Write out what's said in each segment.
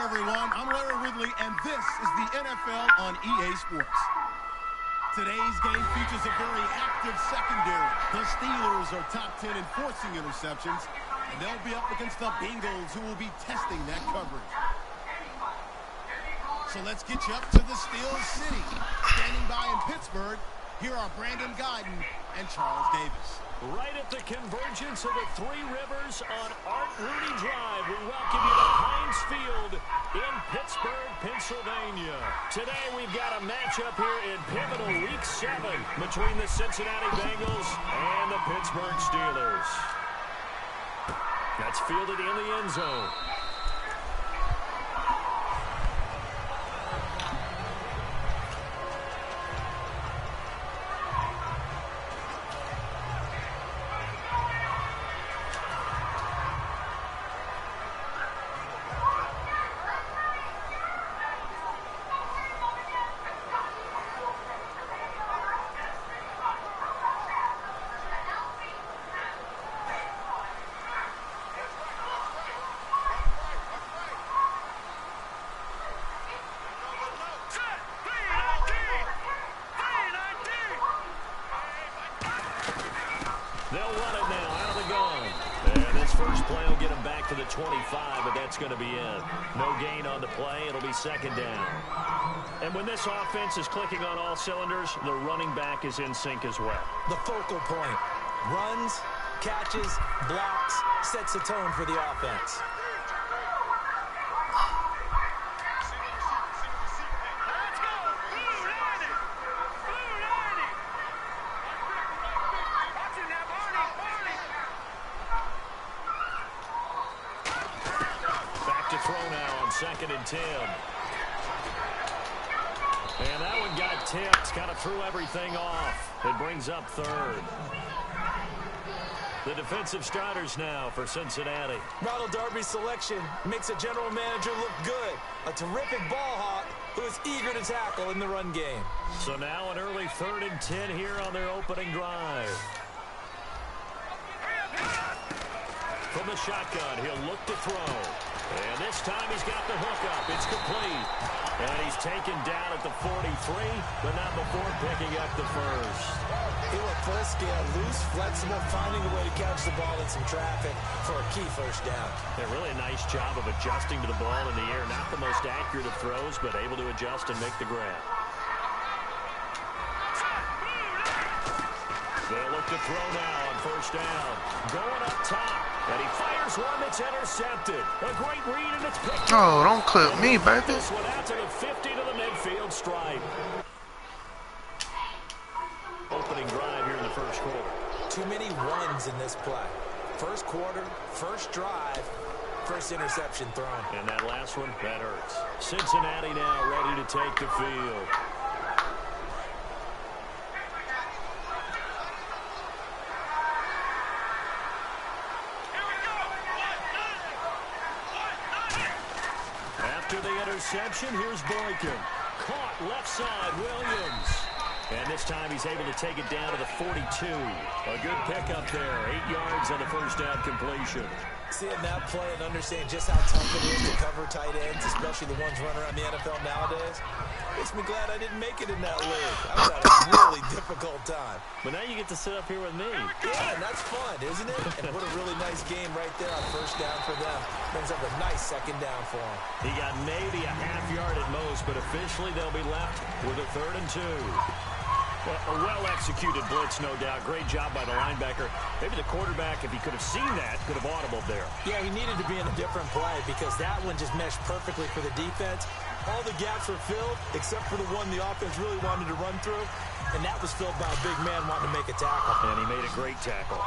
everyone. I'm Larry Ridley, and this is the NFL on EA Sports. Today's game features a very active secondary. The Steelers are top 10 in forcing interceptions, and they'll be up against the Bengals, who will be testing that coverage. So let's get you up to the Steel City. Standing by in Pittsburgh, here are Brandon Guyton and Charles Davis. Right at the convergence of the Three Rivers on Art Rooney Drive, we welcome you to Heinz Field in Pittsburgh, Pennsylvania. Today we've got a matchup here in pivotal Week 7 between the Cincinnati Bengals and the Pittsburgh Steelers. That's fielded in the end zone. They'll run it now out of the gun. And this first play will get them back to the 25, but that's going to be it. No gain on the play. It'll be second down. And when this offense is clicking on all cylinders, the running back is in sync as well. The focal point. Runs, catches, blocks, sets the tone for the offense. Throw now on 2nd and 10. And that one got tipped. Kind of threw everything off. It brings up 3rd. The defensive starters now for Cincinnati. Ronald Darby's selection makes a general manager look good. A terrific ball hawk who is eager to tackle in the run game. So now an early 3rd and 10 here on their opening drive. From the shotgun, he'll look to throw. And this time he's got the hook up. It's complete. And he's taken down at the 43, but not before picking up the first. He went full scale, loose, flexible, finding a way to catch the ball in some traffic for a key first down. A really nice job of adjusting to the ball in the air. Not the most accurate of throws, but able to adjust and make the grab. They'll look to throw now on first down. Going up top. And he fires one that's intercepted. A great read, and it's picked up. Oh, don't clip me, baby. This one out to the 50 to the midfield stripe. Opening drive here in the first quarter. Too many ones in this play. First quarter, first drive, first interception thrown. And that last one, that hurts. Cincinnati now ready to take the field. After the interception, here's Boykin. Caught left side, Williams. And this time he's able to take it down to the 42. A good pickup there. 8 yards on the first down completion. Seeing that play and understanding just how tough it is to cover tight ends, especially the ones running around the NFL nowadays, makes me glad I didn't make it in that league. I was at a really difficult time. But now you get to sit up here with me. Yeah, and that's fun, isn't it? And what a really nice game right there on first down for them. Brings up a nice second down for him. He got maybe a half yard at most, but officially they'll be left with a 3rd and 2. Well, a well-executed blitz, no doubt. Great job by the linebacker. Maybe the quarterback, if he could have seen that, could have audibled there. Yeah, he needed to be in a different play because that one just meshed perfectly for the defense. All the gaps were filled except for the one the offense really wanted to run through, and that was filled by a big man wanting to make a tackle. And he made a great tackle.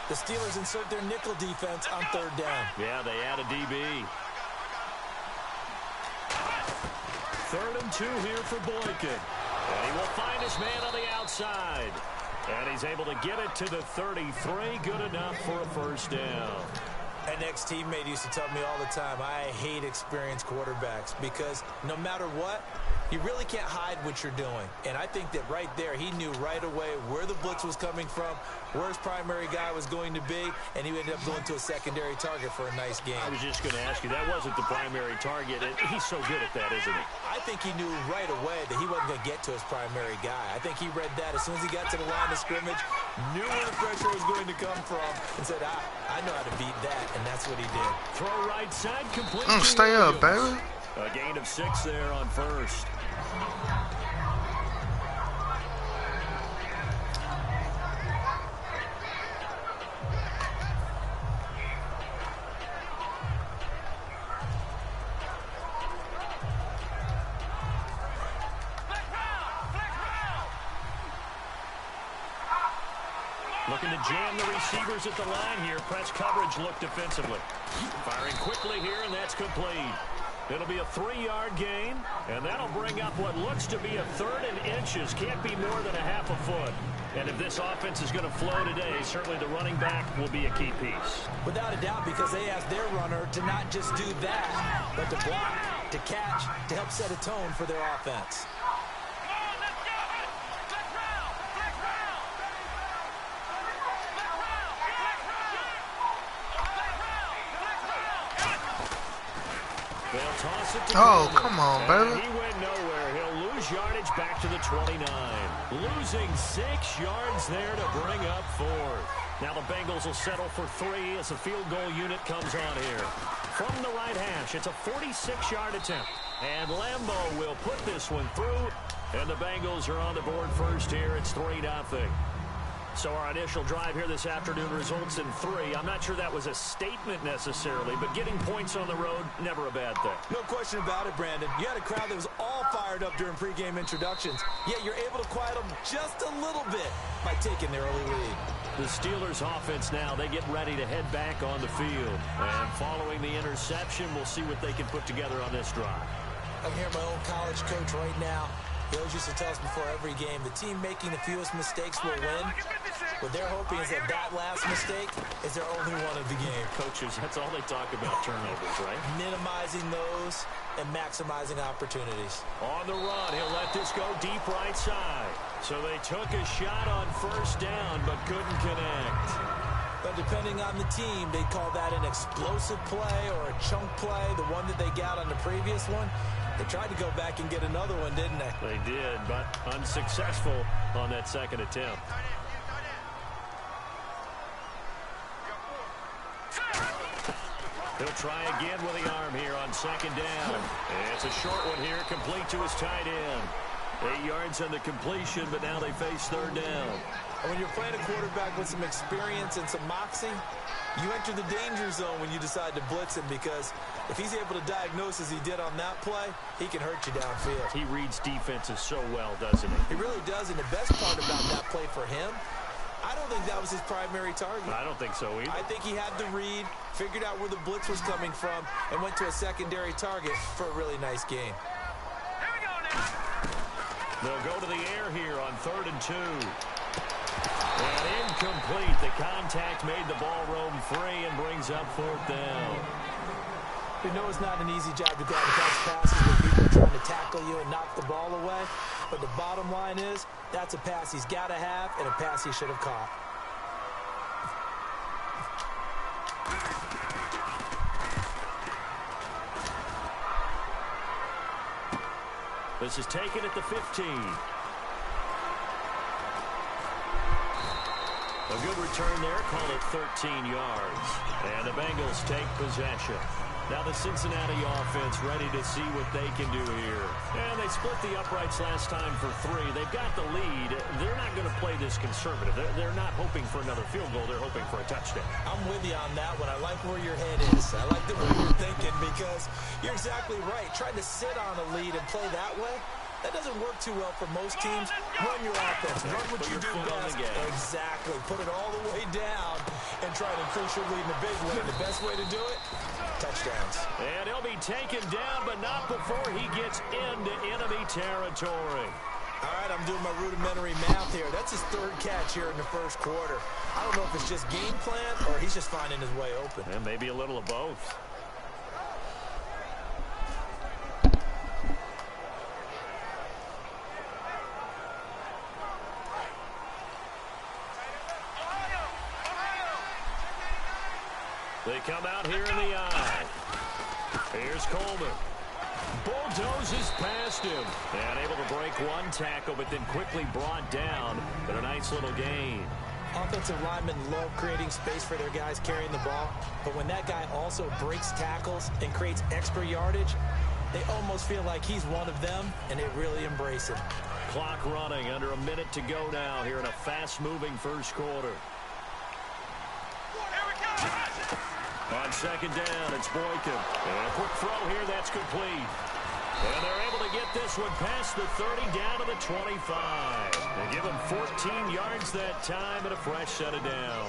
The Steelers insert their nickel defense on 3rd down. Yeah, they add a DB. 3rd and 2 here for Boykin. And he will find his man on the outside. And he's able to get it to the 33. Good enough for a first down. My next teammate used to tell me all the time, I hate experienced quarterbacks because no matter what, you really can't hide what you're doing. And I think that right there, he knew right away where the blitz was coming from, where his primary guy was going to be, and he ended up going to a secondary target for a nice game. I was just going to ask you, that wasn't the primary target, and he's so good at that, isn't he? I think he knew right away that he wasn't going to get to his primary guy. I think he read that as soon as he got to the line of scrimmage, knew where the pressure was going to come from, and said, I know how to beat that, and that's what he did. Throw right side, complete. Stay up, baby. A gain of 6 there on first. Looking to jam the receivers at the line here. Press coverage look defensively. Firing quickly here, and that's complete. It'll be a 3-yard gain, and that'll bring up what looks to be a 3rd and inches. Can't be more than a half a foot. And if this offense is going to flow today, certainly the running back will be a key piece. Without a doubt, because they asked their runner to not just do that, but to block, to catch, to help set a tone for their offense. Oh, come on, baby. He went nowhere. He'll lose yardage back to the 29. Losing 6 yards there to bring up 4th. Now the Bengals will settle for 3 as the field goal unit comes on here. From the right hash, it's a 46-yard attempt. And Lambeau will put this one through. And the Bengals are on the board first here. It's 3-0. So our initial drive here this afternoon results in 3. I'm not sure that was a statement necessarily, but getting points on the road, never a bad thing. No question about it, Brandon. You had a crowd that was all fired up during pregame introductions, yet you're able to quiet them just a little bit by taking the early lead. The Steelers offense now, they get ready to head back on the field. And following the interception, we'll see what they can put together on this drive. I'm here, my old college coach right now. He always used to tell us before every game, the team making the fewest mistakes will win. What they're hoping is that last mistake is their only one of the game. Coaches, that's all they talk about, turnovers, right? Minimizing those and maximizing opportunities. On the run, he'll let this go deep right side. So they took a shot on first down, but couldn't connect. But depending on the team, they call that an explosive play or a chunk play, the one that they got on the previous one. They tried to go back and get another one, didn't they? They did, but unsuccessful on that second attempt. He'll try again with the arm here on second down. It's a short one here, complete to his tight end. 8 yards on the completion, but now they face third down. And when you're playing a quarterback with some experience and some moxie, you enter the danger zone when you decide to blitz him, because if he's able to diagnose as he did on that play, he can hurt you downfield. He reads defenses so well, doesn't he? He really does, and the best part about that play for him, I don't think that was his primary target. I don't think so either. I think he had the read, figured out where the blitz was coming from, and went to a secondary target for a really nice game. Here we go now. They'll go to the air here on 3rd and 2. And incomplete. The contact made the ball roam free and brings up 4th down. We know it's not an easy job to go out and catch passes when people are trying to tackle you and knock the ball away. But the bottom line is, that's a pass he's got to have and a pass he should have caught. This is taken at the 15. A good return there, call it 13 yards. And the Bengals take possession. Now the Cincinnati offense ready to see what they can do here. And they split the uprights last time for 3. They've got the lead. They're not going to play this conservative. They're not hoping for another field goal. They're hoping for a touchdown. I'm with you on that one. I like where your head is. I like the way you're thinking, because you're exactly right. Trying to sit on a lead and play that way, that doesn't work too well for most teams. Run your offense. Run what you do best. Exactly. Put it all the way down and try to increase your lead in a big way. The best way to do it, touchdowns. And he'll be taken down, but not before he gets into enemy territory. All right, I'm doing my rudimentary math here. That's his 3rd catch here in the 1st quarter. I don't know if it's just game plan or he's just finding his way open. And maybe a little of both. They come out here in the eye. Here's Coleman. Bulldozes past him. And able to break one tackle, but then quickly brought down. But a nice little gain. Offensive linemen love creating space for their guys carrying the ball. But when that guy also breaks tackles and creates extra yardage, they almost feel like he's one of them, and they really embrace it. Clock running, under a minute to go now here in a fast-moving first quarter. On second down, it's Boykin. And a quick throw here, that's complete. And they're able to get this one past the 30 down to the 25. They give him 14 yards that time and a fresh set of downs.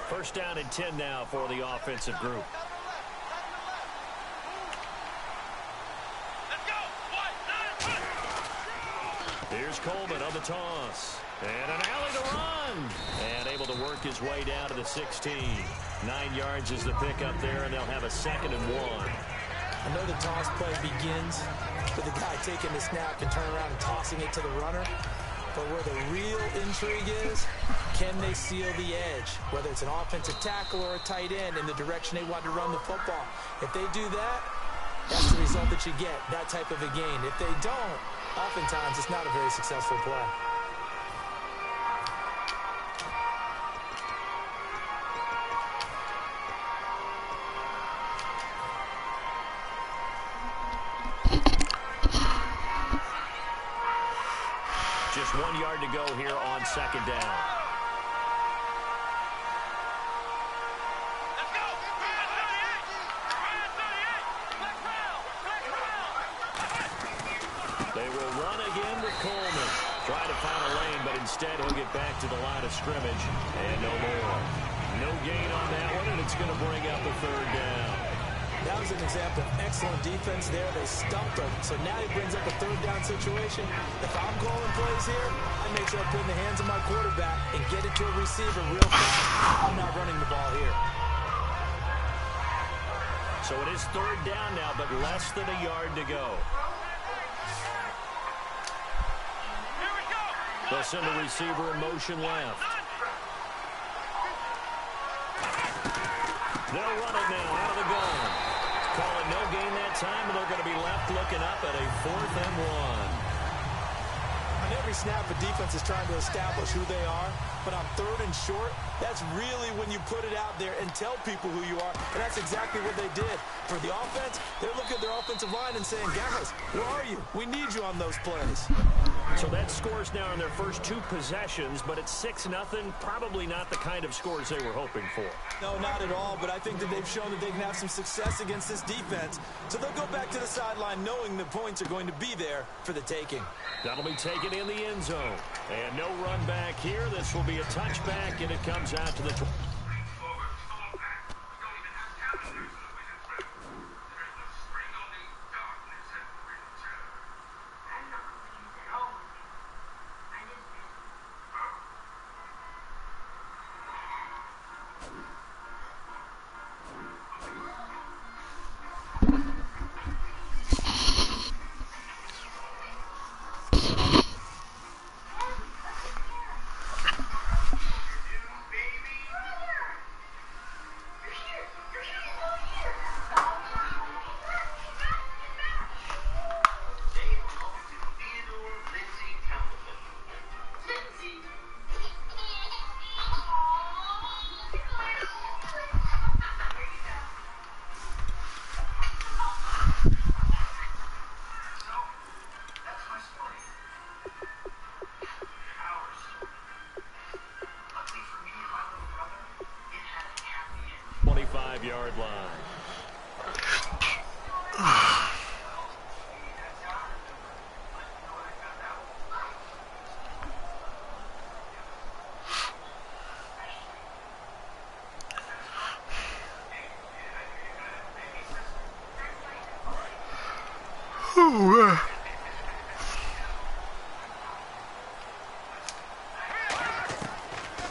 First down and 10 now for the offensive group. Here's Coleman on the toss. And an alley to run. And able to work his way down to the 16. 9 yards is the pickup there, and they'll have a 2nd and 1. I know the toss play begins with the guy taking the snap and turning around and tossing it to the runner. But where the real intrigue is, can they seal the edge? Whether it's an offensive tackle or a tight end in the direction they want to run the football. If they do that, that's the result that you get, that type of a gain. If they don't, oftentimes it's not a very successful play. Just 1 yard to go here on second down. They will run again with Coleman. Try to find a lane, but instead he'll get back to the line of scrimmage. And no more. No gain on that one, and it's going to bring up a 3rd down. That was an example of excellent defense there. They stumped him. So now he brings up a 3rd down situation. If I'm calling plays here, I make sure I put in the hands of my quarterback and get it to a receiver real fast. I'm not running the ball here. So it is 3rd down now, but less than a yard to go. They'll send the receiver in motion left. They'll run it now out of the gun. Calling no gain that time, and they're going to be left looking up at a 4th and 1. On every snap, a defense is trying to establish who they are, but on 3rd and short, that's really when you put it out there and tell people who you are, and that's exactly what they did. For the offense, they're looking at their offensive line and saying, guys, where are you? We need you on those plays. So that scores now in their first 2 possessions, but it's 6-0. Probably not the kind of scores they were hoping for. No, not at all, but I think that they've shown that they can have some success against this defense. So they'll go back to the sideline knowing the points are going to be there for the taking. That'll be taken in the end zone. And no run back here. This will be a touchback, and it comes out to the...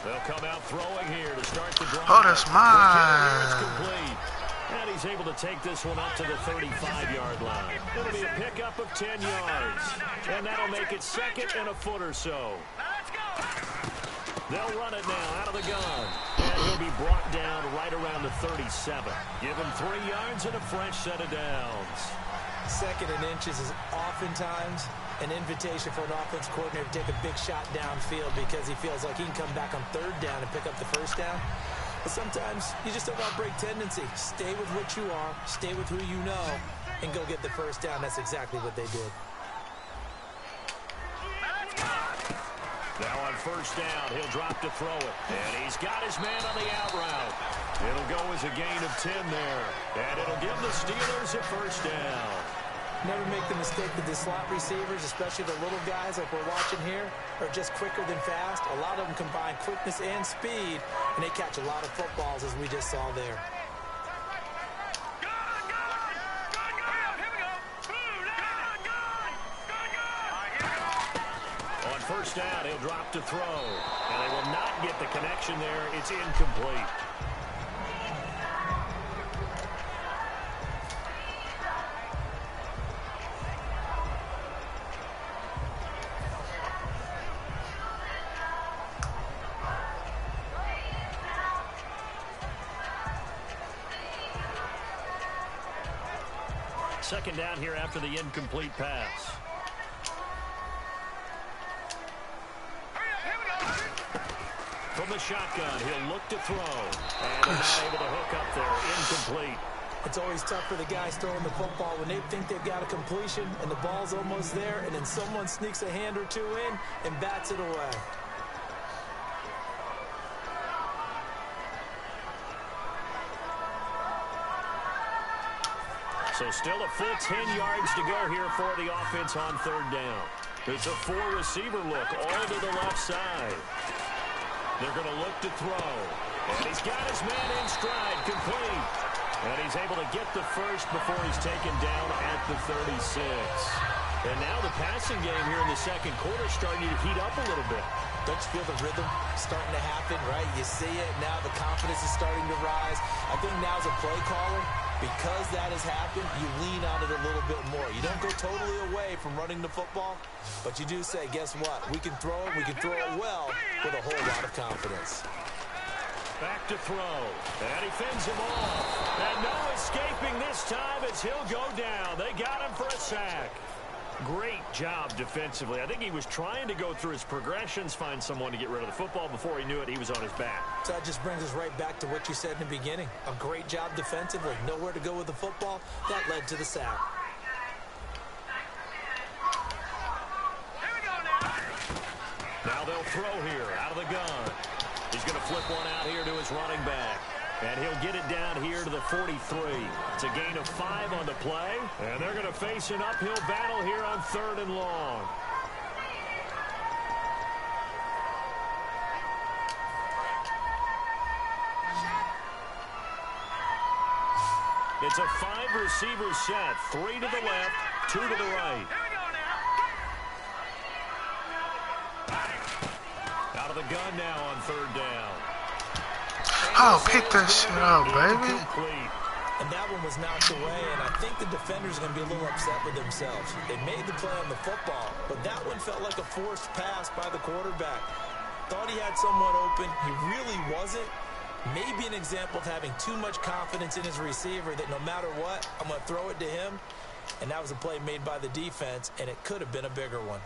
They'll come out throwing here to start the drive. Oh, that's mine. It's complete. And he's able to take this one up to the 35-yard line. It'll be a pickup of 10 yards. And that'll make it second and a foot or so. They'll run it now out of the gun. And he'll be brought down right around the 37. Give him 3 yards and a fresh set of downs. Second and inches is oftentimes an invitation for an offense coordinator to take a big shot downfield because he feels like he can come back on third down and pick up the first down. But sometimes you just don't outbreak tendency. Stay with what you are, stay with who you know, and go get the first down. That's exactly what they did. Now on first down, he'll drop to throw it. And he's got his man on the out route. It'll go as a gain of 10 there. And it'll give the Steelers a first down. Never make the mistake that the slot receivers, especially the little guys like we're watching here, are just quicker than fast. A lot of them combine quickness and speed, and they catch a lot of footballs, as we just saw there. On first down, he'll drop to throw. And they will not get the connection there. It's incomplete. Second down here after the incomplete pass. From the shotgun, he'll look to throw. And they're not able to hook up there. Incomplete. It's always tough for the guys throwing the football when they think they've got a completion and the ball's almost there, and then someone sneaks a hand or two in and bats it away. So still a full 10 yards to go here for the offense on third down. It's a 4-receiver look all to the left side. They're going to look to throw. And he's got his man in stride, complete. And he's able to get the first before he's taken down at the 36. And now the passing game here in the second quarter is starting to heat up a little bit. Don't you feel the rhythm starting to happen, right? You see it. Now the confidence is starting to rise. I think now as a play caller, because that has happened, you lean on it a little bit more. You don't go totally away from running the football, but you do say, guess what? We can throw it. We can throw it well with a whole lot of confidence. Back to throw. And he fends him off. And no escaping this time as he'll go down. They got him for a sack. Great job defensively. I think he was trying to go through his progressions, find someone to get rid of the football. Before he knew it, he was on his back. So that just brings us right back to what you said in the beginning. A great job defensively. Nowhere to go with the football. That led to the sack. Now they'll throw here out of the gun. He's going to flip one out here to his running back. And he'll get it down here to the 43. It's a gain of 5 on the play. And they're going to face an uphill battle here on third and long. It's a 5-receiver set. 3 to the left, 2 to the right. Out of the gun now on third down. Oh, pick that shit up, baby. And that one was knocked away, and I think the defenders are going to be a little upset with themselves. They made the play on the football, but that one felt like a forced pass by the quarterback. Thought he had someone open. He really wasn't. Maybe an example of having too much confidence in his receiver that no matter what, I'm going to throw it to him. And that was a play made by the defense, and it could have been a bigger one.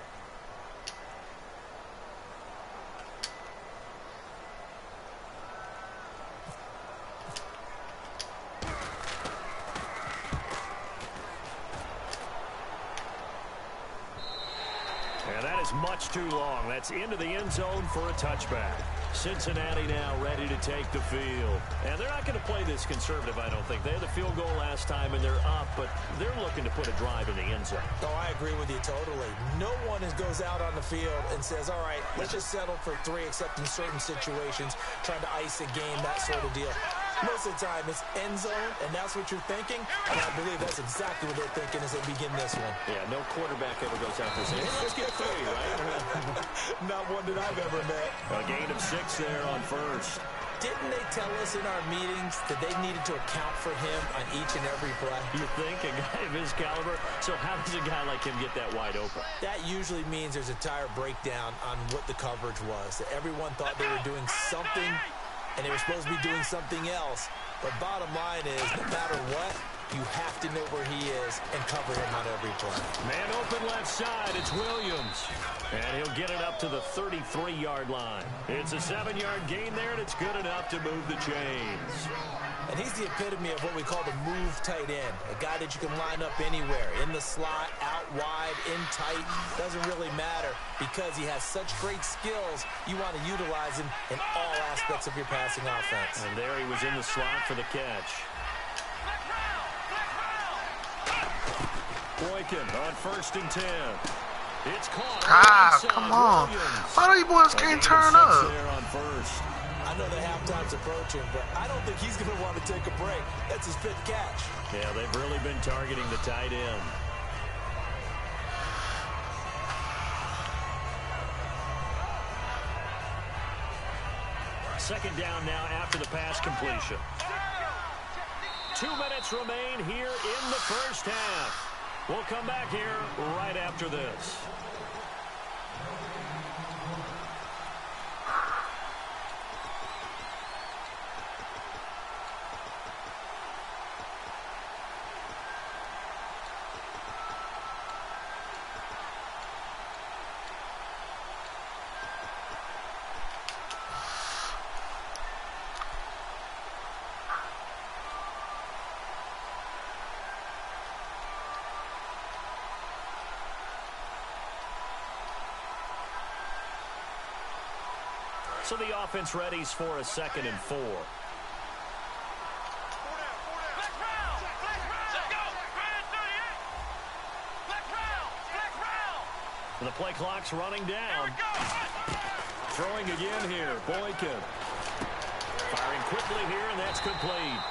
Much too long. That's into the end zone for a touchback. Cincinnati now ready to take the field. And they're not going to play this conservative, I don't think. They had the field goal last time, and they're up, but they're looking to put a drive in the end zone. Oh, I agree with you totally. No one goes out on the field and says, all right, let's just settle for 3, except in certain situations, trying to ice a game, that sort of deal. Most of the time, it's end zone, and that's what you're thinking. And I believe that's exactly what they're thinking as they begin this one. Yeah, no quarterback ever goes out there saying, hey, let's get 3, right? Not one that I've ever met. A gain of 6 there on first. Didn't they tell us in our meetings that they needed to account for him on each and every play? You think? A guy of his caliber? So how does a guy like him get that wide open? That usually means there's a tire breakdown on what the coverage was. That everyone thought they were doing something, and they were supposed to be doing something else. But bottom line is, no matter what, you have to know where he is and cover him on every play. Man open left side, it's Williams. And he'll get it up to the 33-yard line. It's a 7-yard gain there, and it's good enough to move the chains. And he's the epitome of what we call the move tight end. A guy that you can line up anywhere. In the slot, out wide, in tight. Doesn't really matter because he has such great skills. You want to utilize him in all aspects of your passing offense. And there he was in the slot for the catch. Boykin on 1st and 10. It's caught. Come on. Why do you boys can't turn up? There on first. I know the halftime's approaching, but I don't think he's going to want to take a break. That's his 5th catch. Yeah, they've really been targeting the tight end. Second down now after the pass completion. 2 minutes remain here in the first half. We'll come back here right after this. So the offense readies for a 2nd and 4. The play clock's running down. Throwing again here, Boykin. Firing quickly here, and that's complete.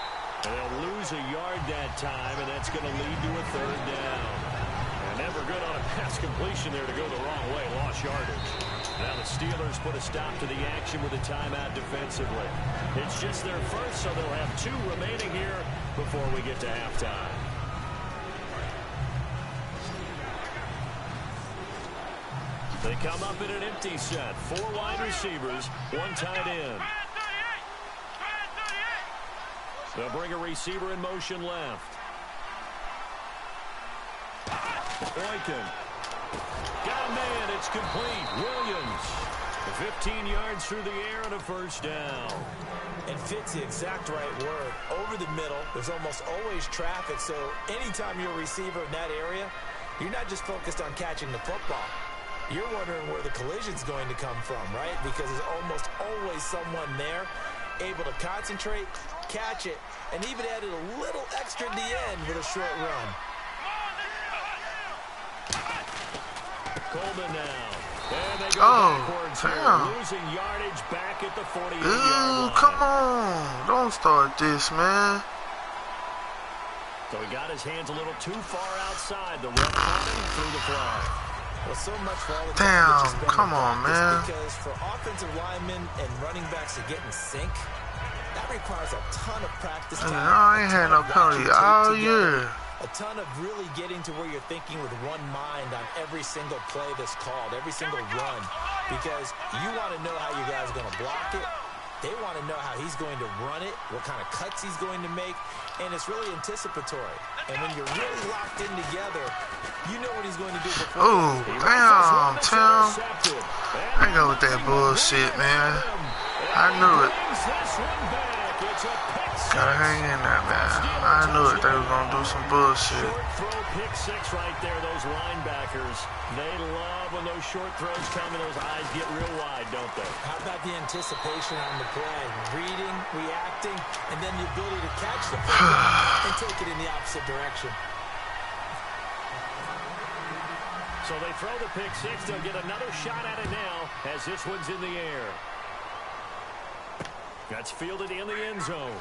And they'll lose a yard that time, and that's going to lead to a 3rd down. And never good on a pass completion there to go the wrong way. Lost yardage. Now the Steelers put a stop to the action with a timeout defensively. It's just their first, so they'll have 2 remaining here before we get to halftime. They come up in an empty set. 4 wide receivers, 1 tight end. They'll bring a receiver in motion left. Boykin. Got a man, it's complete. Williams. 15 yards through the air and a 1st down. And fits the exact right word. Over the middle, there's almost always traffic, so anytime you're a receiver in that area, you're not just focused on catching the football. You're wondering where the collision's going to come from, right? Because there's almost always someone there able to concentrate, catch it, and even added a little extra at the end with a short run. Coleman now. And they go backwards here, losing yardage back at the 48-yard line. Come on. Don't start this, man. So he got his hands a little too far outside. The ref coming through the flag. Well, so much for all the time that you spend come on, man. Because for offensive linemen and running backs to get in sync, that requires a ton of practice time. I ain't had no penalty all year. A ton of really getting to where you're thinking with one mind on every single play that's called, every single run. Because you want to know how your guy's going to block it. They want to know how he's going to run it, what kind of cuts he's going to make, and it's really anticipatory. And when you're really locked in together, you know what he's going to do before. Oh, damn, Tim. I go with that bullshit, man. I knew it. Gotta hang in there, man. I knew it. They was gonna do some bullshit. Short throw, pick 6 right there. Those linebackers, they love when those short throws come and those eyes get real wide, don't they? How about the anticipation on the play? Reading, reacting, and then the ability to catch the football and take it in the opposite direction. So they throw the pick 6. They'll get another shot at it now as this one's in the air. That's fielded in the end zone.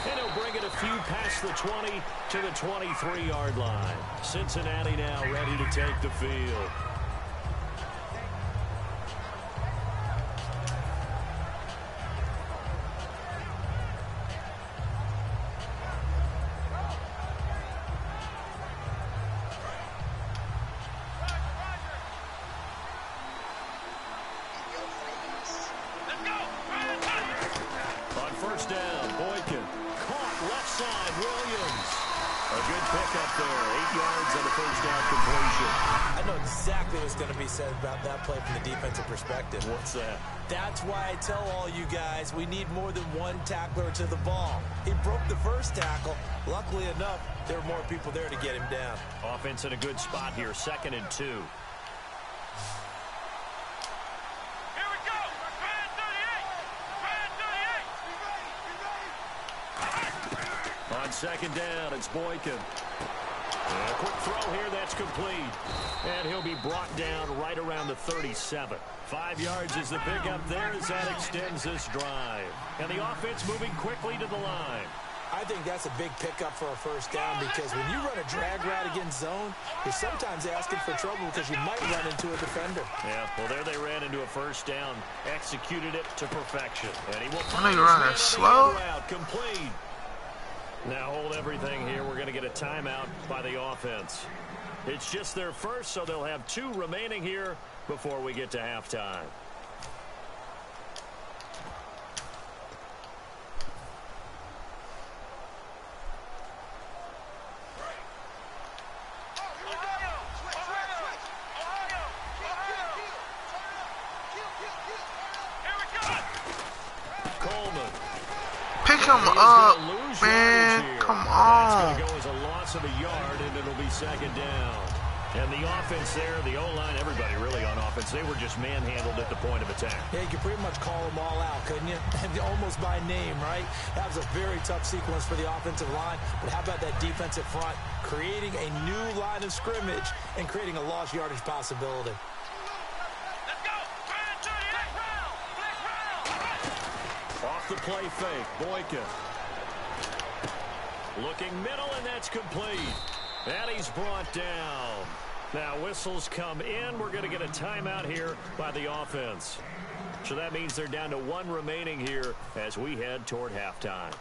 And he'll bring it a few past the 20 to the 23-yard line. Cincinnati now ready to take the field. About that play from the defensive perspective. What's that? That's why I tell all you guys we need more than one tackler to the ball. He broke the first tackle. Luckily enough, there were more people there to get him down. Offense in a good spot here, 2nd and 2. On 2nd down, it's Boykin. A quick throw here, that's complete. And he'll be brought down right around the 37. 5 yards is the pickup there as that extends this drive. And the offense moving quickly to the line. I think that's a big pickup for a first down because when you run a drag route against zone, you're sometimes asking for trouble because you might run into a defender. Yeah, well, there they ran into a first down, executed it to perfection. And he will find his man slow. Complete. Now hold everything here. We're going to get a timeout by the offense. It's just their first, so they'll have 2 remaining here before we get to halftime. Coleman. Pick him up, man. Come on. That's going to go as a loss of a yard, and it'll be 2nd down. And the offense there, the O-line, everybody really on offense, they were just manhandled at the point of attack. Yeah, you could pretty much call them all out, couldn't you? Almost by name, right? That was a very tough sequence for the offensive line. But how about that defensive front, creating a new line of scrimmage and creating a lost yardage possibility. Off the play fake, Boykin. Looking middle, and that's complete. And he's brought down. Now whistles come in. We're going to get a timeout here by the offense. So that means they're down to 1 remaining here as we head toward halftime.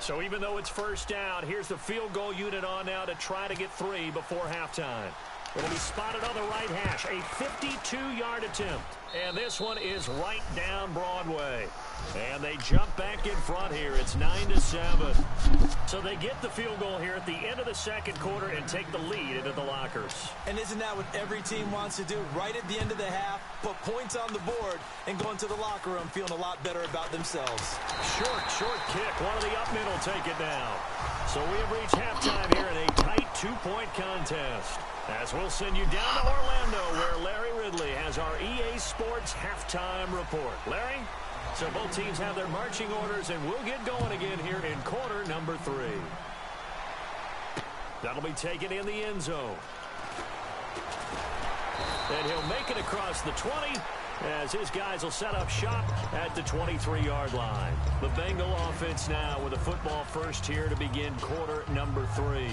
So even though it's first down, here's the field goal unit on now to try to get 3 before halftime. It'll be spotted on the right hash, a 52-yard attempt. And this one is right down Broadway. And they jump back in front here. It's 9-7. So they get the field goal here at the end of the 2nd quarter and take the lead into the lockers. And isn't that what every team wants to do? Right at the end of the half, put points on the board and go into the locker room feeling a lot better about themselves. Short kick. One of the up middle take it down. So we have reached halftime here in a tight 2-point contest. As we'll send you down to Orlando, where Larry Ridley has our EA Sports halftime report. Larry? So both teams have their marching orders, and we'll get going again here in quarter number 3. That'll be taken in the end zone. And he'll make it across the 20 as his guys will set up shop at the 23-yard line. The Bengal offense now with a football first here to begin quarter number 3.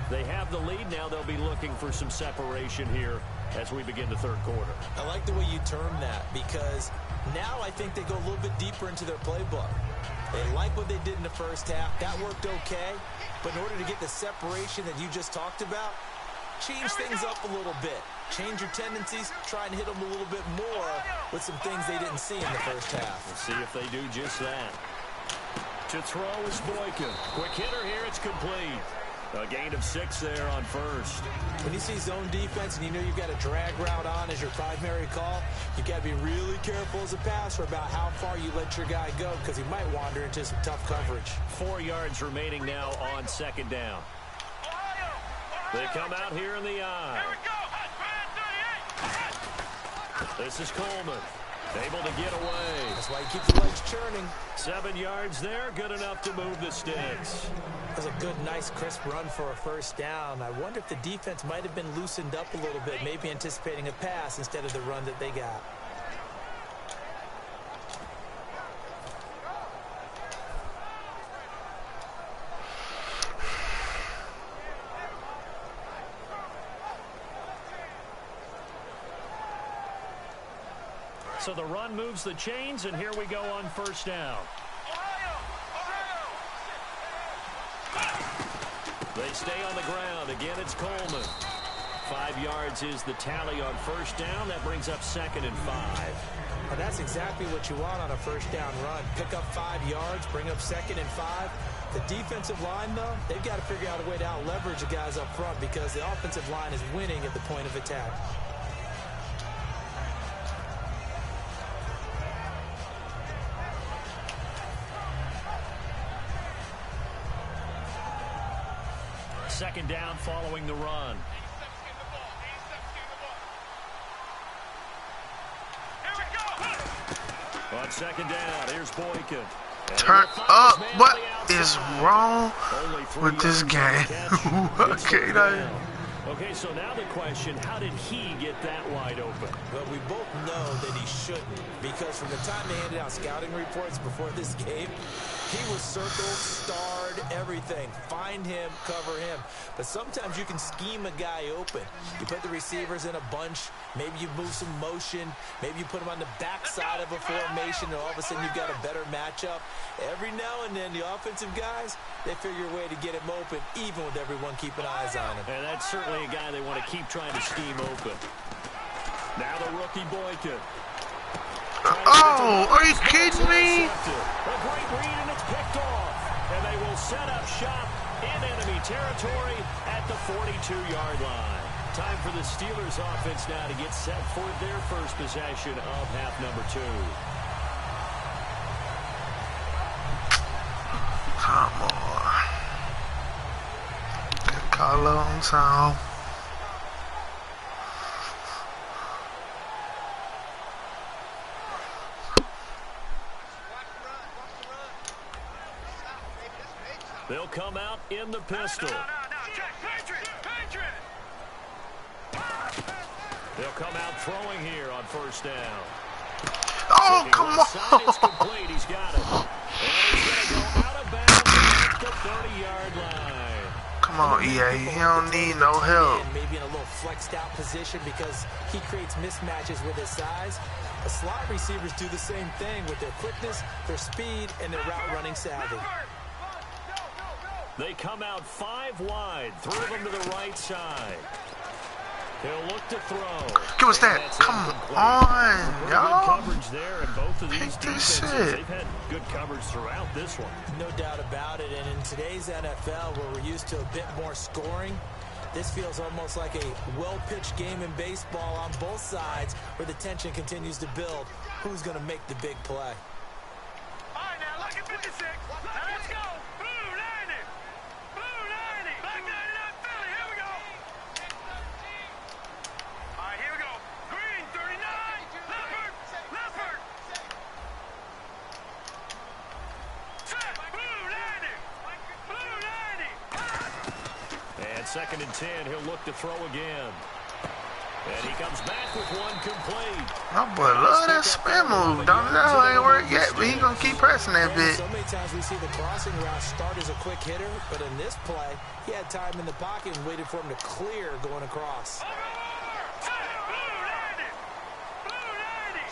They have the lead now. They'll be looking for some separation here as we begin the 3rd quarter. I like the way you term that because now I think they go a little bit deeper into their playbook. They like what they did in the first half. That worked okay. But in order to get the separation that you just talked about, change things up a little bit. Change your tendencies, try and hit them a little bit more with some things they didn't see in the first half. We'll see if they do just that. To throw is Boykin. Quick hitter here, it's complete. A gain of 6 there on first. When you see zone defense and you know you've got a drag route on as your primary call, you've got to be really careful as a passer about how far you let your guy go because he might wander into some tough coverage. 4 yards remaining now on 2nd down. They come out here in the eye. This is Coleman. Able to get away. That's why he keeps the legs churning. 7 yards there. Good enough to move the sticks. That was a good, nice, crisp run for a first down. I wonder if the defense might have been loosened up a little bit, maybe anticipating a pass instead of the run that they got. So the run moves the chains, and here we go on first down. They stay on the ground. Again, it's Coleman. 5 yards is the tally on first down. That brings up 2nd and 5. Well, that's exactly what you want on a first down run. Pick up 5 yards, bring up 2nd and 5. The defensive line, though, they've got to figure out a way to out-leverage the guys up front because the offensive line is winning at the point of attack. Second down following the run. On second down, here's Boykin. Turn up. What is wrong with this game? Okay, Okay, so now the question, how did he get that wide open? Well, we both know that he shouldn't, because from the time they handed out scouting reports before this game, he was circled, starred, everything. Find him, cover him. But sometimes you can scheme a guy open. You put the receivers in a bunch. Maybe you move some motion. Maybe you put them on the backside of a formation, and all of a sudden you've got a better matchup. Every now and then, the offensive guys, they figure a way to get him open, even with everyone keeping eyes on him. And that's certainly a guy they want to keep trying to scheme open. Now the rookie Boykin. Oh, are you kidding me? A great read, and it's picked off. And they will set up shop in enemy territory at the 42-yard line. Time for the Steelers offense now to get set for their first possession of half number 2. Come on. Call on time. They'll come out in the pistol. They'll come out throwing here on first down. Oh, come on. It's complete. He's got it. And he's going to go out of bounds at the 30-yard line. Come on, EA. He don't need no help. Maybe in a little flexed out position because he creates mismatches with his size. The slot receivers do the same thing with their quickness, their speed, and their route running savvy. They come out 5 wide, throw them to the right side. He'll look to throw. Give us that. Come on, y'all. Coverage there, and both of these defenses, shit. they've had good coverage throughout this one. No doubt about it. And in today's NFL, where we're used to a bit more scoring, this feels almost like a well-pitched game in baseball on both sides, where the tension continues to build. Who's going to make the big play? All right, now look at 56. Now let's go. Blue 90. Blue 90. Black 99 Philly. Here we go. All right, here we go. Green 39. Leopard. Leopard. Set. Blue 90. Blue 90. And 2nd and 10, he'll look to throw again. And he comes back with one complete. My boy love that spin move. Don't know it ain't work yet, but he gonna keep pressing that bit. So many times we see the crossing route start as a quick hitter, but in this play, he had time in the pocket and waited for him to clear going across. Over. Set. Blue 90. Blue 90.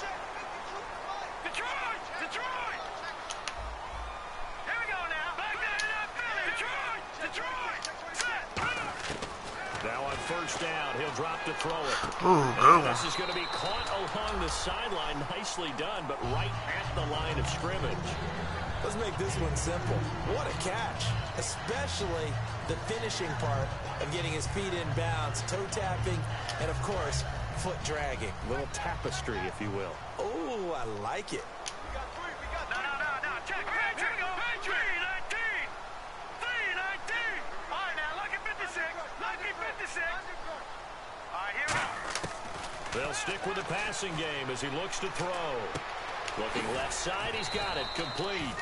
Detroit. Detroit. Here we go now. Black 99 Philly. Detroit. Detroit. Set. Blue. Now on first down, he'll drop to throw it. Ooh, good one. This is going to be caught along the sideline. Nicely done, but right at the line of scrimmage. Let's make this one simple. What a catch, especially the finishing part of getting his feet in bounds, toe tapping, and of course, foot dragging. Little tapestry, if you will. Oh, I like it. No. Check. Here we go. 319. 319. All right, now look at 56. Look at 56. All right, here we go. They'll stick with the passing game as he looks to throw. Looking left side, he's got it. Complete.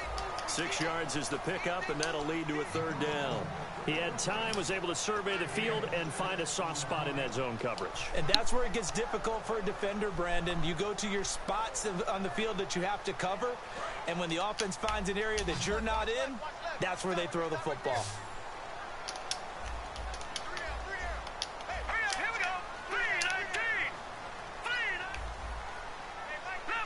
6 yards is the pickup, and that'll lead to a 3rd down. He had time, was able to survey the field and find a soft spot in that zone coverage. And that's where it gets difficult for a defender, Brandon. You go to your spots on the field that you have to cover, and when the offense finds an area that you're not in, that's where they throw the football. Here we go. 319. 319.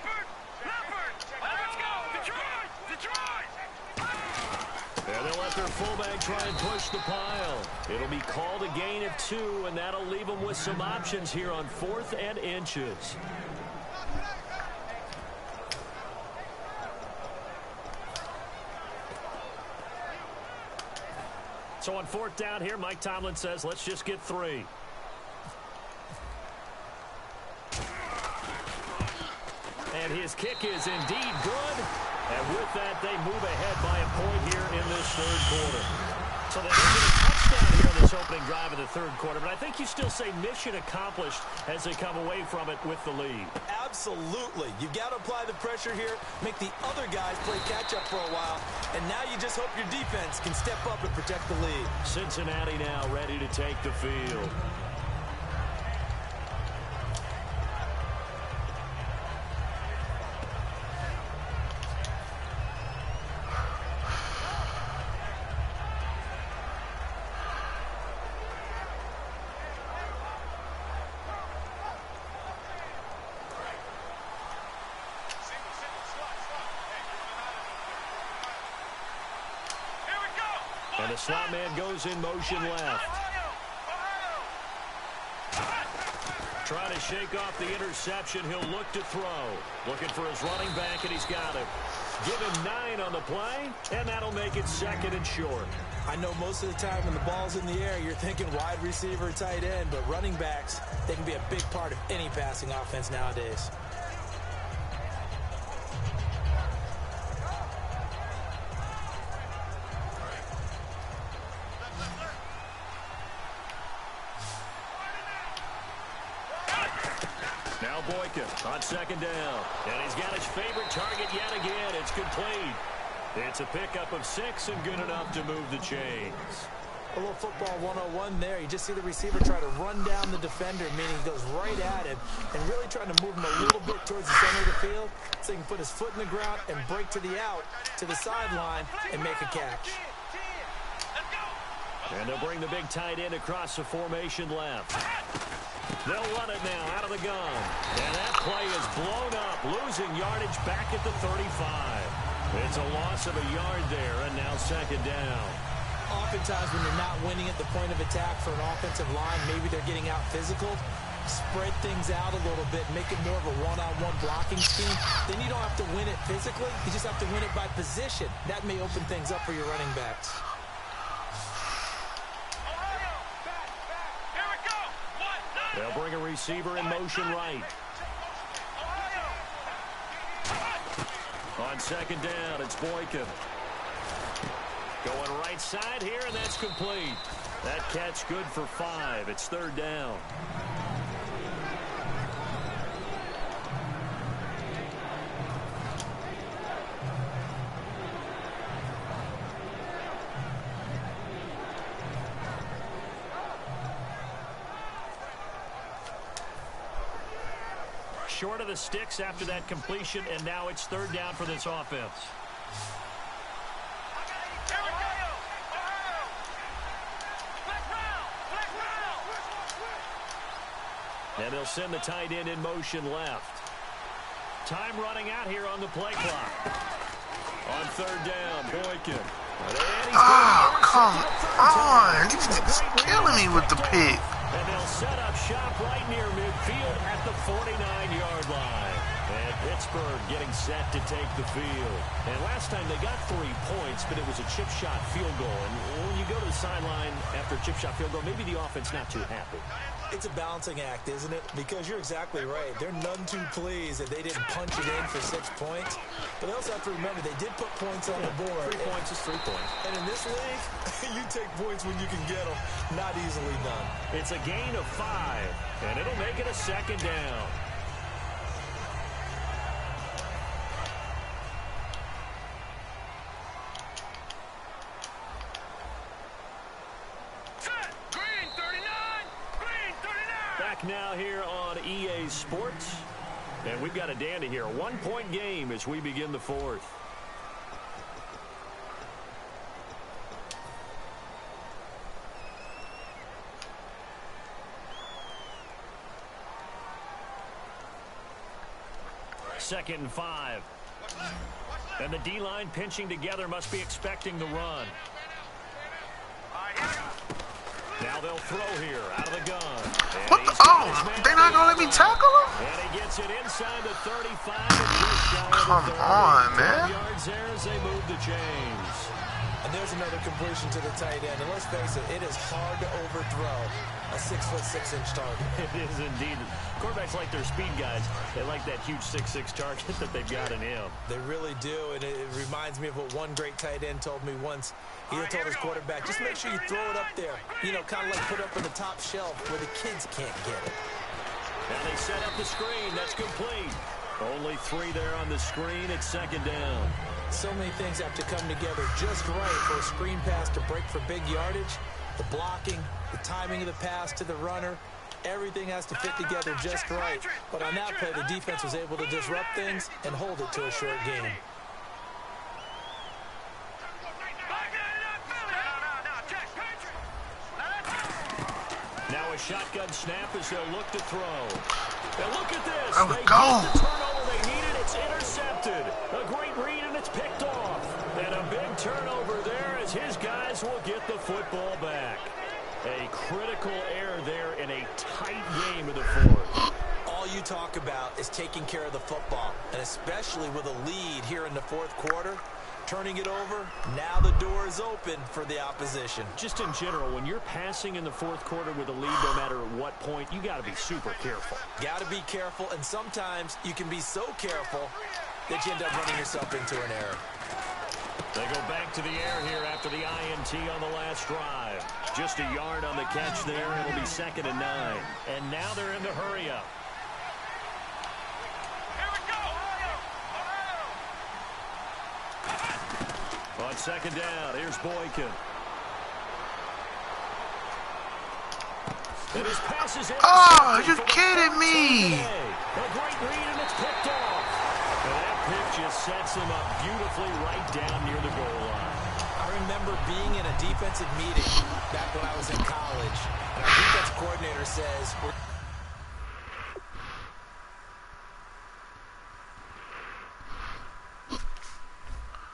their fullback try and push the pile. It'll be called a gain of 2, and that'll leave them with some options here on 4th and inches. So on 4th down here, Mike Tomlin says, let's just get 3. And his kick is indeed good. And with that, they move ahead by a point here in this 3rd quarter. So they didn't get a touchdown here on this opening drive in the 3rd quarter. But I think you still say mission accomplished as they come away from it with the lead. Absolutely. You've got to apply the pressure here, make the other guys play catch-up for a while, and now you just hope your defense can step up and protect the lead. Cincinnati now ready to take the field. And the slot man goes in motion left. Trying to shake off the interception. He'll look to throw. Looking for his running back, and he's got him. Give him 9 on the play, and that'll make it 2nd and short. I know most of the time when the ball's in the air, you're thinking wide receiver, tight end, but running backs, they can be a big part of any passing offense nowadays. On 2nd down. And he's got his favorite target yet again. It's complete. It's a pickup of 6 and good enough to move the chains. A little football 101 there. You just see the receiver try to run down the defender, meaning he goes right at him and really trying to move him a little bit towards the center of the field so he can put his foot in the ground and break to the out, to the sideline, and make a catch. And they'll bring the big tight end across the formation left. They'll run it now out of the gun. And that play is blown up, losing yardage back at the 35. It's a loss of a yard there, and now 2nd down. Oftentimes when you're not winning at the point of attack for an offensive line, maybe they're getting out physical, spread things out a little bit, make it more of a one-on-one blocking scheme. Then you don't have to win it physically. You just have to win it by position. That may open things up for your running backs. They'll bring a receiver in motion right. On 2nd down, it's Boykin. Going right side here, and that's complete. That catch good for 5. It's 3rd down. Short of the sticks after that completion, and now it's 3rd down for this offense. And they'll send the tight end in motion left. Time running out here on the play clock. On 3rd down, Boykin. Oh, come on. He's killing me with the pick. And they'll set up shop right near midfield at the 49-yard line. And Pittsburgh getting set to take the field. And last time they got 3 points, but it was a chip shot field goal. And when you go to the sideline after a chip shot field goal, maybe the offense not too happy. It's a balancing act, isn't it? Because you're exactly right. They're none too pleased that they didn't punch it in for 6 points. But they also have to remember they did put points on the board. 3 points is 3 points. And in this league, you take points when you can get them. Not easily done. It's a gain of 5, and it'll make it a 2nd down. Now here on EA Sports, and we've got a dandy here, a 1-point game as we begin the 4th. Second and 5, and the D-line pinching together, must be expecting the run. Now they'll throw here out of the gun. What the? Oh, they not going to let me tackle him? And he gets it inside the 35 and just shy of the 30. Come on, man. 12 yards there as they move the chains. And there's another completion to the tight end. And let's face it, it is hard to overthrow a 6'6" target. It is indeed. Quarterbacks like their speed guys. They like that huge 6'6" target that they've got in him. They really do, and it reminds me of what one great tight end told me once. He had told his quarterback, just make sure you throw it up there. You know, kind of like put it up on the top shelf where the kids can't get it. Now they set up the screen. That's complete. Only 3 there on the screen. It's second down. So many things have to come together just right for a screen pass to break for big yardage. The blocking, the timing of the pass to the runner, everything has to fit together just right. But on that play, the defense was able to disrupt things and hold it to a short game. Now a shotgun snap as they'll look to throw. And look at this. There we They go. get the turnover they needed. It's intercepted. A great read, and it's picked off. And a big turnover there as his guys will get the football back. A critical error there in a tight game of the fourth. All you talk about is taking care of the football, and especially with a lead here in the fourth quarter. Turning it over, now the door is open for the opposition. Just in general, when you're passing in the fourth quarter with a lead, no matter at what point, you got to be super careful. Got to be careful, and sometimes you can be so careful that you end up running yourself into an error. They go back to the air here after the INT on the last drive. Just a yard on the catch there. It'll be 2nd and 9. And now they're in the hurry-up. On second down, here's Boykin. And his pass is Oh, you kidding me? A great read, and it's picked off. And that pick just sets him up beautifully right down near the goal line. I remember being in a defensive meeting back when I was in college, and our defense coordinator says, we're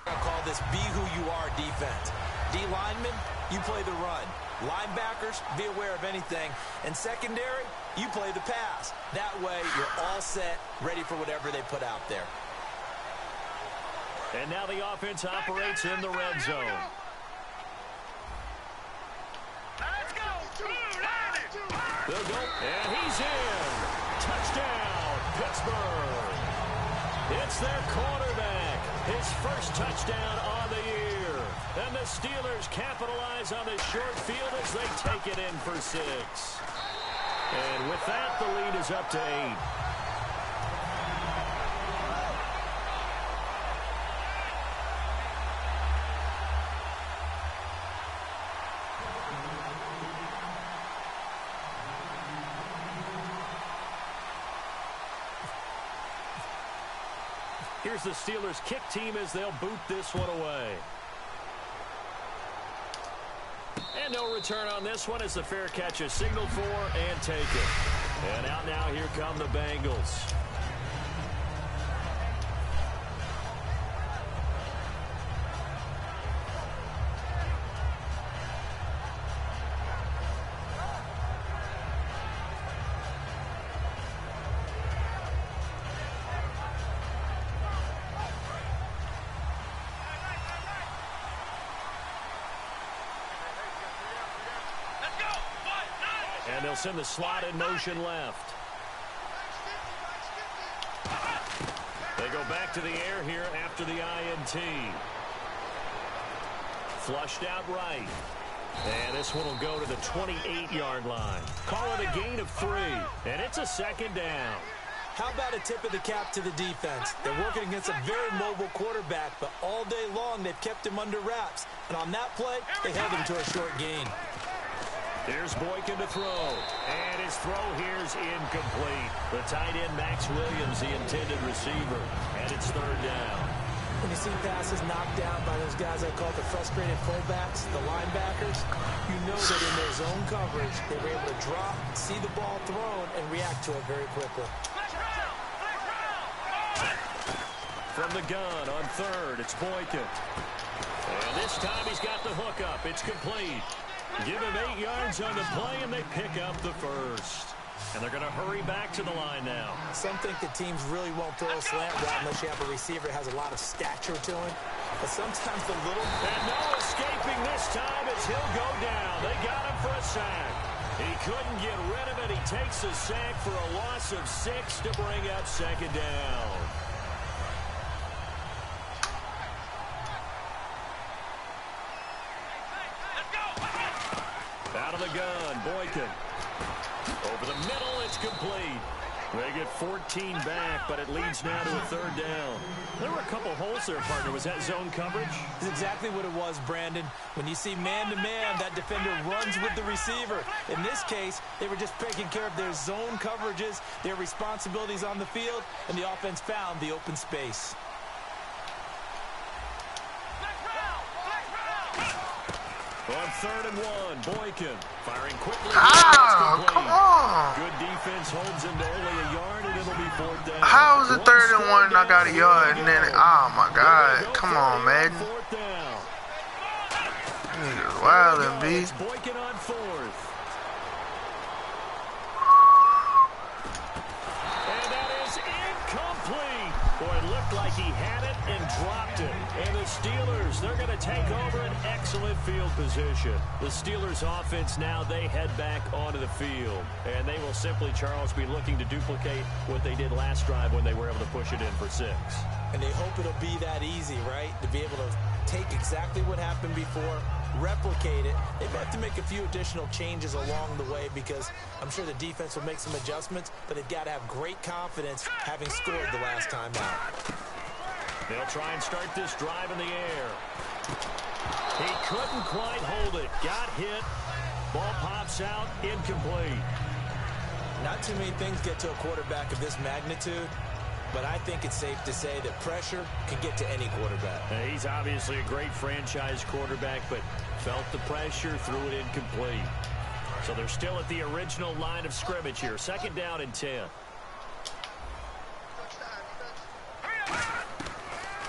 going to call this be who you are defense. D linemen, you play the run. Linebackers, be aware of anything. And secondary, you play the pass. That way, you're all set, ready for whatever they put out there. And now the offense operates in the red zone. Let's go. They'll go, and he's in. Touchdown, Pittsburgh. It's their quarterback. His first touchdown on the year. And the Steelers capitalize on the short field as they take it in for 6. And with that, the lead is up to 8. Here's the Steelers kick team as they'll boot this one away. And no return on this one as the fair catch is signaled for and taken. And out now, here come the Bengals. And they'll send the slot in motion left. They go back to the air here after the INT. Flushed out right. And this one will go to the 28-yard line. Call it a gain of 3. And it's a 2nd down. How about a tip of the cap to the defense? They're working against a very mobile quarterback, but all day long they've kept him under wraps. And on that play, they held him to a short gain. Here's Boykin to throw. And his throw here's incomplete. The tight end, Max Williams, the intended receiver. And it's 3rd down. When you see passes knocked down by those guys I call the frustrated fullbacks, the linebackers, you know that in their zone coverage, they were able to drop, see the ball thrown, and react to it very quickly. From the gun on 3rd, it's Boykin. And this time he's got the hook up. It's complete. Give him 8 yards on the play, and they pick up the first. And they're going to hurry back to the line now. Some think the teams really won't throw a slant route unless you have a receiver that has a lot of stature to him. But sometimes the little... And no escaping this time as he'll go down. They got him for a sack. He couldn't get rid of it. He takes a sack for a loss of 6 to bring up second down. Out of the gun, Boykin. Over the middle, it's complete. They get 14 back, but it leads now to a third down. There were a couple holes there, partner. Was that zone coverage? That's exactly what it was, Brandon. When you see man-to-man, that defender runs with the receiver. In this case, they were just taking care of their zone coverages, their responsibilities on the field, and the offense found the open space. On 3rd and 1, Boykin firing quickly. Come on. Good defense holds him to only a yard, and it'll be 4th down. How is it 3rd and 1 and I got a yard and then, oh my God. Come on, man. 4th down. Niggas wildin', B. It's Boykin on 4th. And that is incomplete. Boy, it looked like he had it and dropped it. And the Steelers, they're going to take over an excellent field position. The Steelers offense now, they head back onto the field. And they will simply, Charles, be looking to duplicate what they did last drive when they were able to push it in for 6. And they hope it'll be that easy, right? To be able to take exactly what happened before, replicate it. They may have to make a few additional changes along the way because I'm sure the defense will make some adjustments, but they've got to have great confidence having scored the last time out. They'll try and start this drive in the air. He couldn't quite hold it. Got hit. Ball pops out. Incomplete. Not too many things get to a quarterback of this magnitude, but I think it's safe to say that pressure can get to any quarterback. He's obviously a great franchise quarterback, but felt the pressure, threw it incomplete. So they're still at the original line of scrimmage here. 2nd down and 10.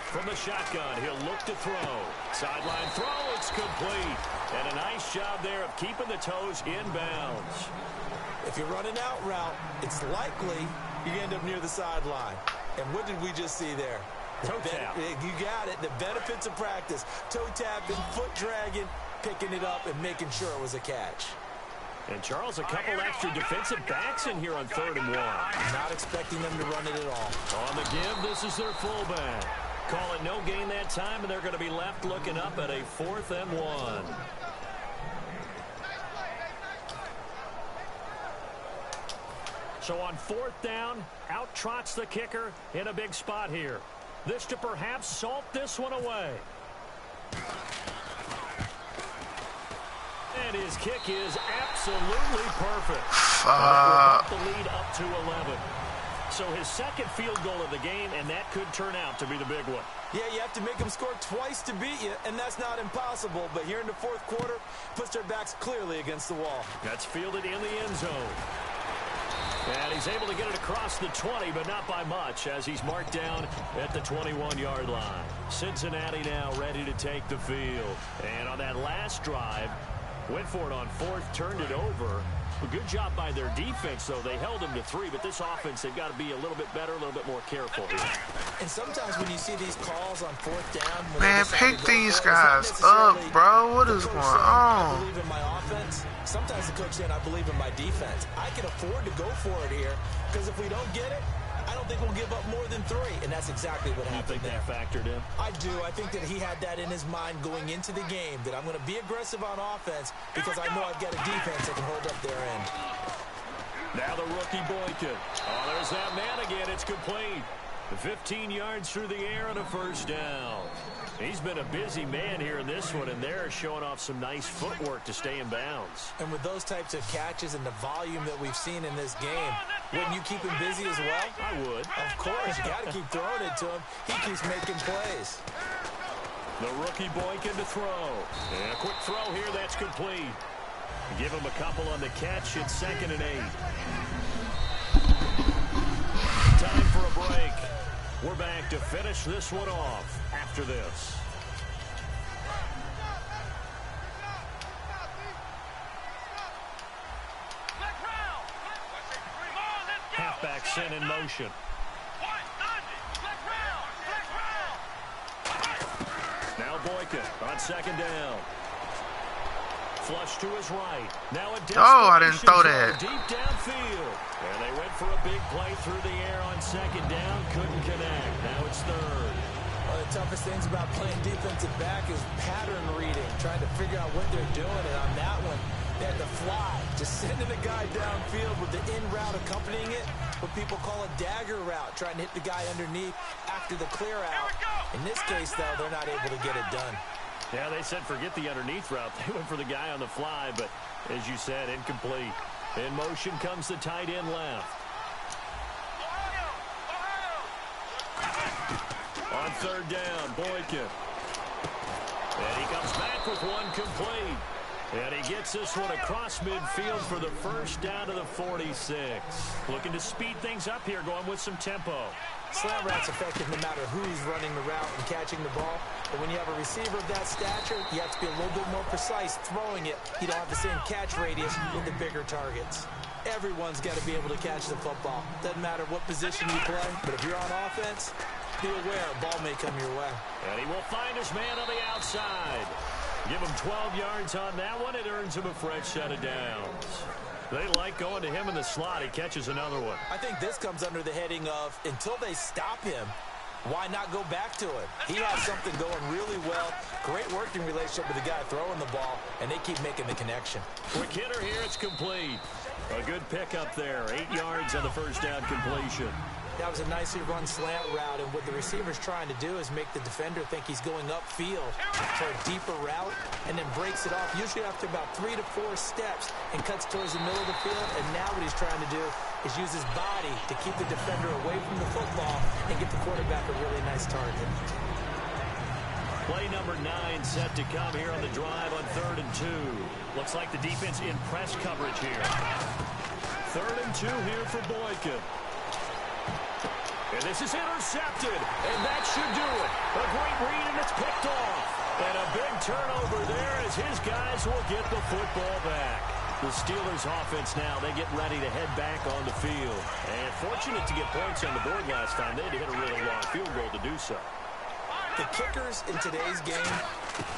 From the shotgun, he'll look to throw. Sideline throw, it's complete. And a nice job there of keeping the toes in bounds. If you're running out route, it's likely you end up near the sideline. And what did we just see there? Toe tap. You got it. The benefits of practice. Toe tapping, foot dragging, picking it up, and making sure it was a catch. And, Charles, a couple extra defensive backs in here on 3rd and 1. Not expecting them to run it at all. On the give, this is their fullback. Call it no gain that time, and they're going to be left looking up at a 4th and 1. So on 4th down, out trots the kicker in a big spot here. This to perhaps salt this one away. And his kick is absolutely perfect. The lead up to 11. So his 2nd field goal of the game, and that could turn out to be the big one. Yeah, you have to make them score twice to beat you, and that's not impossible. But here in the 4th quarter, puts their backs clearly against the wall. That's fielded in the end zone. And he's able to get it across the 20, but not by much, as he's marked down at the 21-yard line. Cincinnati now ready to take the field. And on that last drive, went for it on 4th, turned it over. A good job by their defense, though. They held them to 3, but this offense, they've got to be a little bit better, a little bit more careful here. And sometimes when you see these calls on 4th down... Man, pick these guys up, bro. What is going on? I believe in my offense. Sometimes the coach said, I believe in my defense. I can afford to go for it here, because if we don't get it, I don't think we'll give up more than 3, and that's exactly what happened there. You think that factored in? I do. I think that he had that in his mind going into the game, that I'm going to be aggressive on offense because I know I've got a defense that can hold up their end. Now the rookie Boykin. Oh, there's that man again. It's complete. 15 yards through the air and a 1st down. He's been a busy man here in this one, and they're showing off some nice footwork to stay in bounds. And with those types of catches and the volume that we've seen in this game, wouldn't you keep him busy as well? I would. Of course. You got to keep throwing it to him. He keeps making plays. The rookie Boykin to throw. And a quick throw here. That's complete. Give him a couple on the catch. It's 2nd and 8. Time for a break. We're back to finish this one off after this. sent in motion. Now Boykin on second down. Flush to his right. Now a I didn't throw that. Deep downfield. And they went for a big play through the air on second down. Couldn't connect. Now it's third. One of the toughest things about playing defensive back is pattern reading, trying to figure out what they're doing. And on that one, they had to fly, just sending a guy downfield with the in route accompanying it, what people call a dagger route, trying to hit the guy underneath after the clear out. In this case, though, they're not able to get it done. Yeah, they said forget the underneath route. They went for the guy on the fly, but as you said, incomplete. In motion comes the tight end left. On third down, Boykin. And he comes back with one complete. And he gets this one across midfield for the first down to the 46. Looking to speed things up here, going with some tempo. Slant route's effective no matter who's running the route and catching the ball. But when you have a receiver of that stature, you have to be a little bit more precise throwing it. You don't have the same catch radius with the bigger targets. Everyone's got to be able to catch the football. Doesn't matter what position you play, but if you're on offense, be aware a ball may come your way. And he will find his man on the outside. Give him 12 yards on that one. It earns him a fresh set of downs. They like going to him in the slot. He catches another one. I think this comes under the heading of until they stop him, why not go back to him? He has something going really well. Great working relationship with the guy throwing the ball, and they keep making the connection. Quick hitter here. It's complete. A good pickup there. 8 yards on the first down completion. That was a nicely run slant route, and what the receiver's trying to do is make the defender think he's going upfield for a deeper route, and then breaks it off, usually after about 3 to 4 steps, and cuts towards the middle of the field. And now what he's trying to do is use his body to keep the defender away from the football and get the quarterback a really nice target. Play number 9 set to come here on the drive on 3rd and 2. Looks like the defense in press coverage here. 3rd and 2 here for Boykin. And this is intercepted, and that should do it. A great read, and it's picked off. And a big turnover there as his guys will get the football back. The Steelers offense now, they get ready to head back on the field. And fortunate to get points on the board last time. They had to hit a really long field goal to do so. The kickers in today's game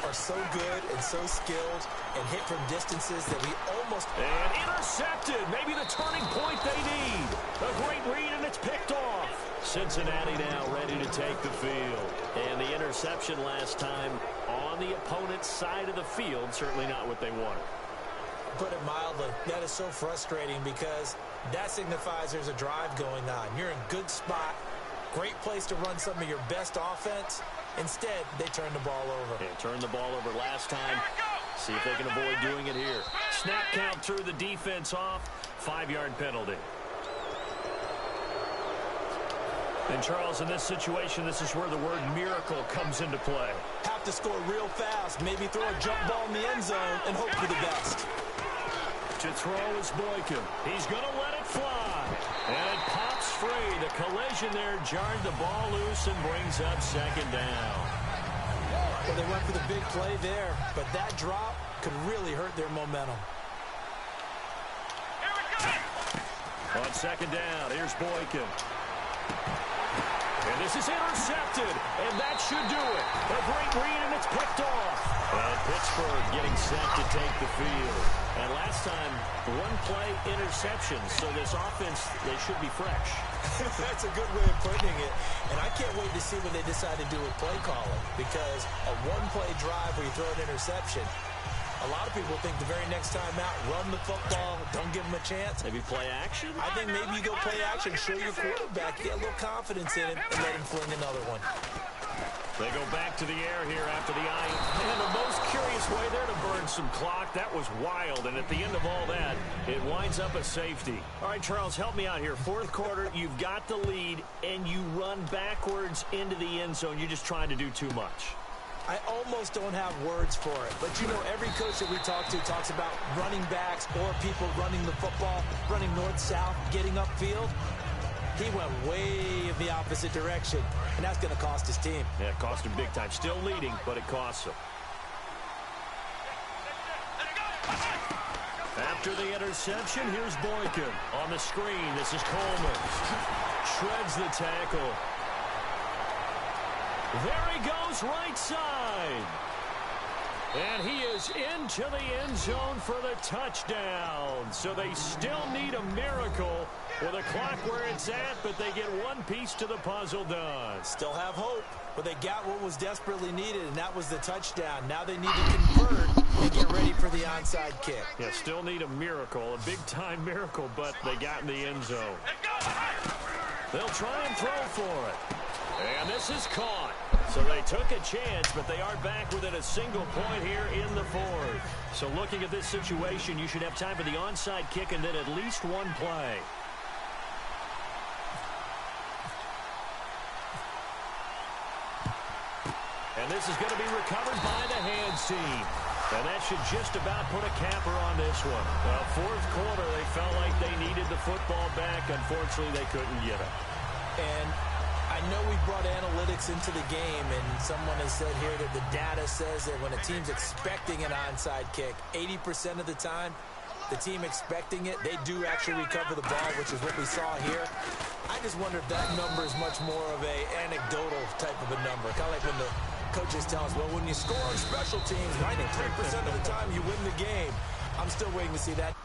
are so good and so skilled and hit from distances that we almost... And intercepted. Maybe the turning point they need. A great read, and it's picked off. Cincinnati now ready to take the field. And the interception last time on the opponent's side of the field, certainly not what they wanted. Put it mildly, that is so frustrating because that signifies there's a drive going on. You're in good spot, great place to run some of your best offense. Instead, they turn the ball over. Yeah, turned the ball over last time. See if they can avoid doing it here. Snap count threw the defense off. 5-yard penalty. And, Charles, in this situation, this is where the word miracle comes into play. Have to score real fast, maybe throw a jump ball in the end zone and hope for the best. To throw is Boykin. He's going to let it fly. And it pops free. The collision there jarred the ball loose and brings up second down. Well, they went for the big play there, but that drop could really hurt their momentum. On second down, here's Boykin. And this is intercepted, and that should do it. A great read, and it's picked off. And Pittsburgh getting set to take the field. And last time, 1-play interception, so this offense, they should be fresh. That's a good way of putting it. And I can't wait to see what they decide to do with play calling, because a 1-play drive where you throw an interception, a lot of people think the very next time out, run the football, don't give them a chance. Maybe play action? I think maybe you go play action, show your quarterback, get a little confidence in him, and let him fling another one. They go back to the air here after the eye. And the most curious way there to burn some clock. That was wild. And at the end of all that, it winds up a safety. All right, Charles, help me out here. 4th quarter, you've got the lead, and you run backwards into the end zone. You're just trying to do too much. I almost don't have words for it. But, you know, every coach that we talk to talks about running backs or people running the football, running north-south, getting upfield. He went way in the opposite direction, and that's going to cost his team. Yeah, it cost him big time. Still leading, but it costs him. After the interception, here's Boykin. On the screen, this is Coleman. Shreds the tackle. There he goes, right side. And he is into the end zone for the touchdown. So they still need a miracle with a clock where it's at, but they get one piece to the puzzle done. Still have hope, but they got what was desperately needed, and that was the touchdown. Now they need to convert and get ready for the onside kick. Yeah, still need a miracle, a big-time miracle, but they got in the end zone. They'll try and throw for it. And this is caught. So they took a chance, but they are back within a single point here in the fourth. So looking at this situation, you should have time for the onside kick and then at least one play. And this is going to be recovered by the hands team. And that should just about put a capper on this one. Well, fourth quarter, they felt like they needed the football back. Unfortunately, they couldn't get it. And I know we brought analytics into the game, and someone has said here that the data says that when a team's expecting an onside kick, 80% of the time, the team expecting it, they do actually recover the ball, which is what we saw here. I just wonder if that number is much more of a anecdotal type of a number. Kind of like when the coaches tell us, well, when you score on special teams, 93% of the time you win the game. I'm still waiting to see that.